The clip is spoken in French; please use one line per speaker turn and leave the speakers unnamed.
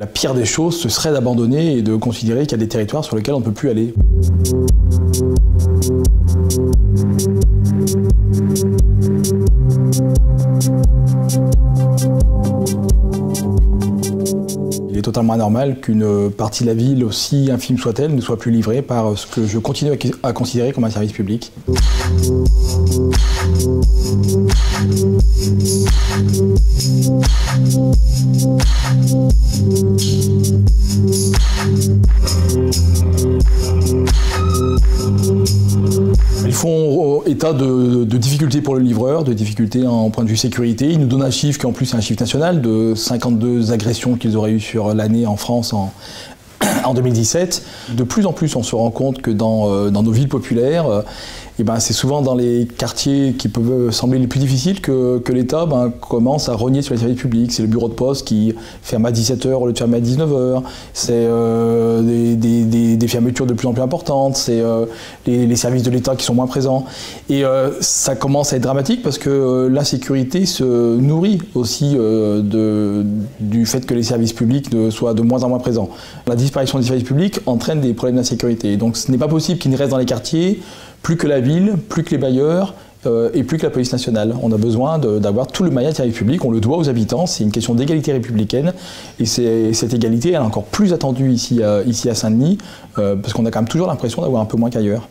La pire des choses, ce serait d'abandonner et de considérer qu'il y a des territoires sur lesquels on ne peut plus aller. Il est totalement anormal qu'une partie de la ville, aussi infime soit-elle, ne soit plus livrée par ce que je continue à considérer comme un service public. Ils font état de difficultés pour le livreur, de difficultés en point de vue sécurité. Ils nous donnent un chiffre qui en plus est un chiffre national de 52 agressions qu'ils auraient eues sur l'année en France en 2017. De plus en plus, on se rend compte que dans nos villes populaires, c'est souvent dans les quartiers qui peuvent sembler les plus difficiles que l'État commence à rogner sur les services publics. C'est le bureau de poste qui ferme à 17h au lieu de fermer à 19h. C'est des fermetures de plus en plus importantes. C'est les services de l'État qui sont moins présents. Et ça commence à être dramatique parce que l'insécurité se nourrit aussi du fait que les services publics soient de moins en moins présents. La disparition des services publics entraîne des problèmes d'insécurité. Donc ce n'est pas possible qu'ils ne restent dans les quartiers plus que la ville, plus que les bailleurs et plus que la police nationale. On a besoin d'avoir tout le maillage de service public, on le doit aux habitants, c'est une question d'égalité républicaine et cette égalité elle est encore plus attendue ici à Saint-Denis parce qu'on a quand même toujours l'impression d'avoir un peu moins qu'ailleurs.